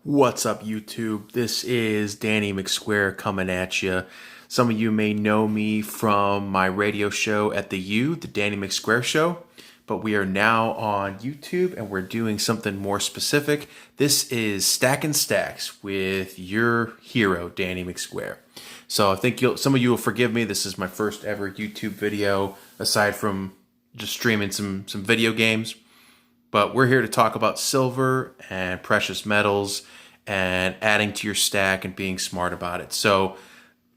What's up, YouTube? This is Danny McSquare coming at you. Some of you may know me from my radio show at the Danny McSquare Show, but we are now on YouTube and we're doing something more specific. This is Stacking Stacks with your hero, Danny McSquare. So I think some of you will forgive me. This is my first ever YouTube video, aside from just streaming some video games. But we're here to talk about silver and precious metals and adding to your stack and being smart about it. So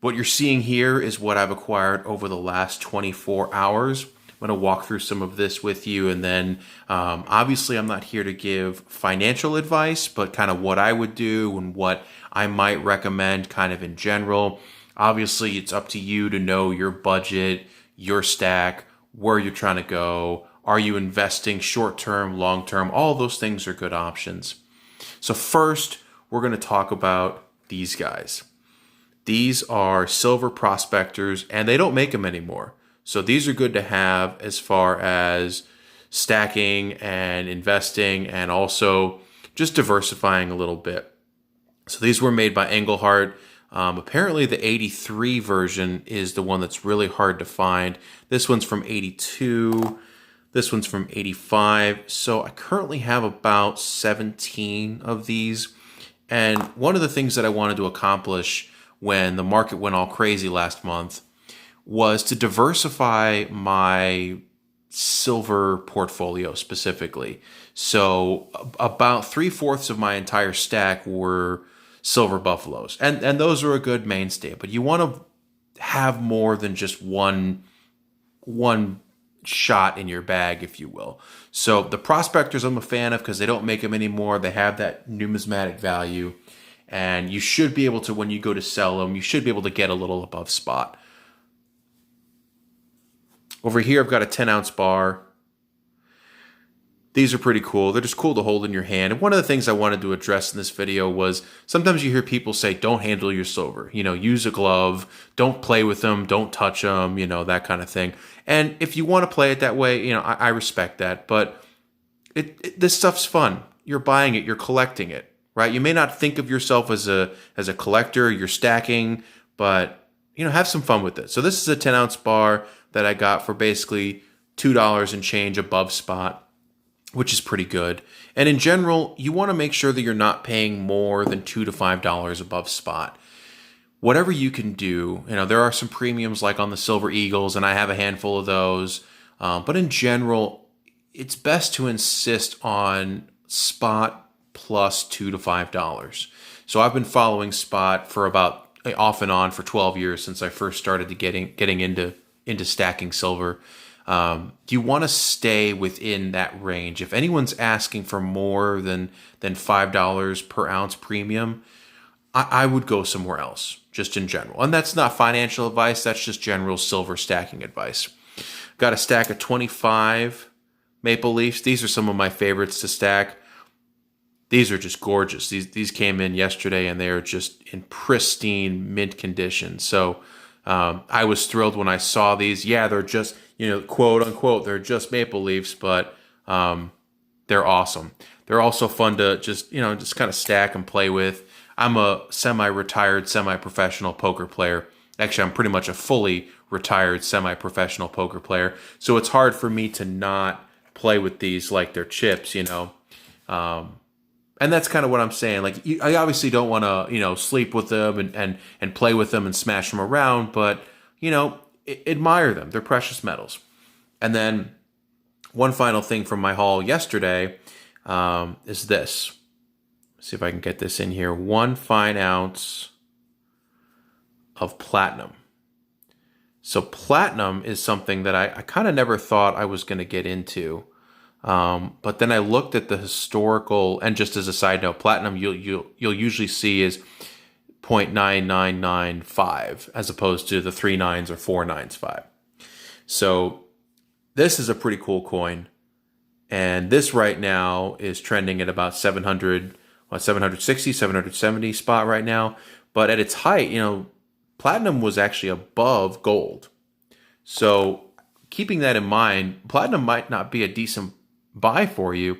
what you're seeing here is what I've acquired over the last 24 hours. I'm going to walk through some of this with you, and then obviously I'm not here to give financial advice, but kind of what I would do and what I might recommend kind of in general. Obviously, it's up to you to know your budget, your stack, where you're trying to go. Are you investing short-term, long-term? All those things are good options. So first, we're going to talk about these guys. These are silver prospectors, and they don't make them anymore. So these are good to have as far as stacking and investing and also just diversifying a little bit. So these were made by Engelhart. Apparently the 83 version is the one that's really hard to find. This one's from 82. This one's from 85. So I currently have about 17 of these. And one of the things that I wanted to accomplish when the market went all crazy last month was to diversify my silver portfolio specifically. So about 3/4 of my entire stack were silver buffaloes. And those are a good mainstay. But you want to have more than just one shot in your bag, if you will. So the prospectors I'm a fan of because they don't make them anymore. They have that numismatic value. And you should be able to, when you go to sell them, you should be able to get a little above spot. Over here, I've got a 10-ounce bar. These are pretty cool. They're just cool to hold in your hand. And one of the things I wanted to address in this video was sometimes you hear people say, don't handle your silver. Use a glove. Don't play with them. Don't touch them, that kind of thing. And if you want to play it that way, I respect that. But this stuff's fun. You're buying it. You're collecting it, right? You may not think of yourself as a collector. You're stacking, but, have some fun with it. So this is a 10-ounce bar that I got for basically $2 and change above spot, which is pretty good. And in general, you want to make sure that you're not paying more than $2 to $5 above spot. Whatever you can do, there are some premiums like on the Silver Eagles, and I have a handful of those. But in general, it's best to insist on spot plus $2 to $5. So I've been following spot for about off and on for 12 years since I first started to getting into stacking silver. You want to stay within that range. If anyone's asking for more than $5 per ounce premium, I would go somewhere else, just in general. And that's not financial advice. That's just general silver stacking advice. Got a stack of 25 Maple Leafs. These are some of my favorites to stack. These are just gorgeous. These came in yesterday, and they are just in pristine mint condition. So I was thrilled when I saw these. Yeah, they're just, quote unquote, they're just Maple Leafs, but they're awesome. They're also fun to just kind of stack and play with. I'm a semi-retired, semi-professional poker player. Actually, I'm pretty much a fully retired, semi-professional poker player. So it's hard for me to not play with these like they're chips, and that's kind of what I'm saying. Like, I obviously don't want to, sleep with them and play with them and smash them around, but, admire them. They're precious metals. And then one final thing from my haul yesterday is this. Let's see if I can get this in here. 1 fine ounce of platinum. So platinum is something that I kind of never thought I was going to get into. But then I looked at the historical, and just as a side note, platinum you'll usually see is 0.9995 as opposed to the 3 nines or 4 nines 5. So this is a pretty cool coin, and this right now is trending at about 760, 770 spot right now. But at its height, platinum was actually above gold. So keeping that in mind, platinum might not be a decent buy for you.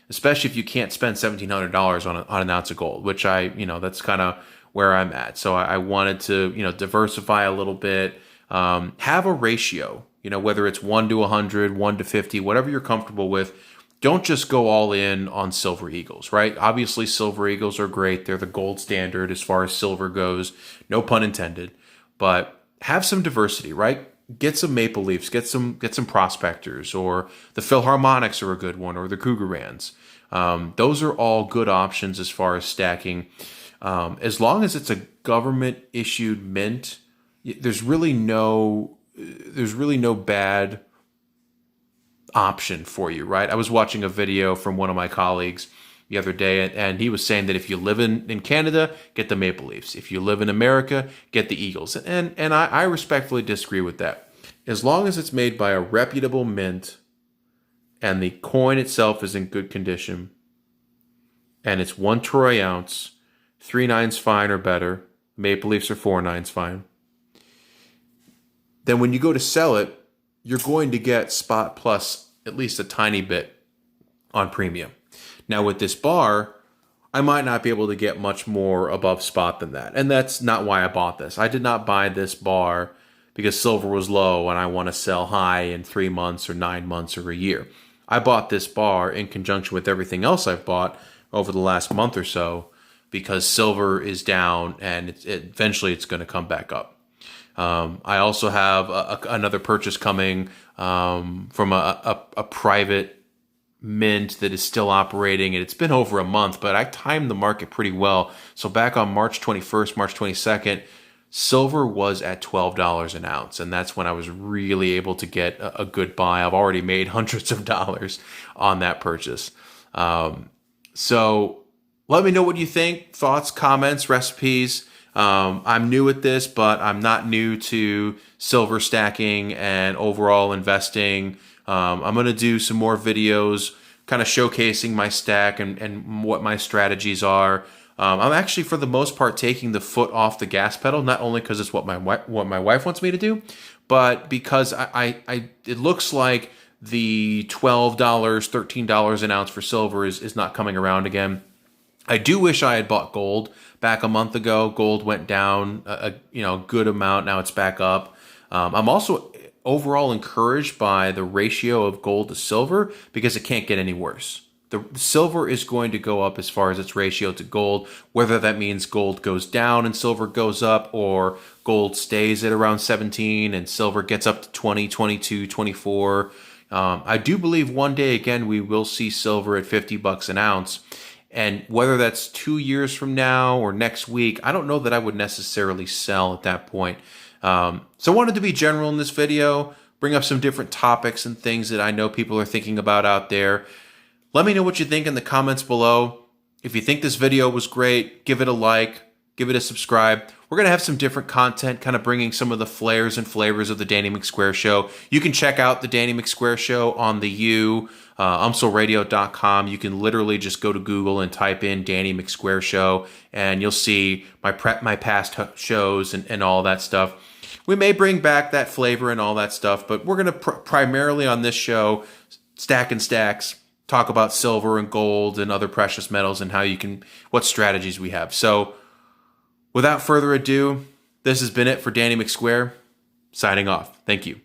especially if you can't spend $1,700 on an ounce of gold, which that's kind of where I'm at. So I wanted to, diversify a little bit, have a ratio, whether it's 1 to 100, 1 to 50, whatever you're comfortable with. Don't just go all in on silver eagles, right? Obviously, silver eagles are great. They're the gold standard as far as silver goes. No pun intended. But have some diversity, right? Get some maple leafs, get some prospectors, or the Philharmonics are a good one, or the Krugerrands. Those are all good options as far as stacking. As long as it's a government issued mint, there's really no bad option for you, right? I was watching a video from one of my colleagues the other day, and he was saying that if you live in Canada, get the Maple Leafs. If you live in America, get the Eagles. And I respectfully disagree with that. As long as it's made by a reputable mint and the coin itself is in good condition and it's 1 troy ounce, 3 nines fine or better, Maple Leafs are 4 nines fine, then when you go to sell it, you're going to get spot plus at least a tiny bit on premium. Now with this bar, I might not be able to get much more above spot than that. And that's not why I bought this. I did not buy this bar because silver was low and I want to sell high in 3 months or 9 months or a year. I bought this bar in conjunction with everything else I've bought over the last month or so because silver is down and eventually it's going to come back up. I also have another purchase coming from a private mint that is still operating, and it's been over a month, but I timed the market pretty well. So back on March 21st, March 22nd, silver was at $12 an ounce, and that's when I was really able to get a good buy. I've already made hundreds of dollars on that purchase. So let me know what you think, thoughts, comments, recipes. I'm new at this, but I'm not new to silver stacking and overall investing. I'm going to do some more videos kind of showcasing my stack and what my strategies are. I'm actually, for the most part, taking the foot off the gas pedal, not only because it's what my wife wants me to do, but because it looks like the $12, $13 an ounce for silver is not coming around again. I do wish I had bought gold back a month ago. Gold went down a good amount. Now it's back up. I'm also overall encouraged by the ratio of gold to silver because it can't get any worse. The silver is going to go up as far as its ratio to gold, whether that means gold goes down and silver goes up, or gold stays at around 17 and silver gets up to 20, 22, 24. I do believe one day, again, we will see silver at $50 an ounce. And whether that's 2 years from now or next week, I don't know that I would necessarily sell at that point. So I wanted to be general in this video, bring up some different topics and things that I know people are thinking about out there. Let me know what you think in the comments below. If you think this video was great, give it a like, give it a subscribe. We're going to have some different content, kind of bringing some of the flares and flavors of the Danny McSquare Show. You can check out the Danny McSquare Show on the U, umselradio.com. You can literally just go to Google and type in Danny McSquare Show, and you'll see my past shows and all that stuff. We may bring back that flavor and all that stuff, but we're going to primarily on this show, Stack and Stacks, talk about silver and gold and other precious metals and what strategies we have. So without further ado, this has been it for Danny McSquare, signing off. Thank you.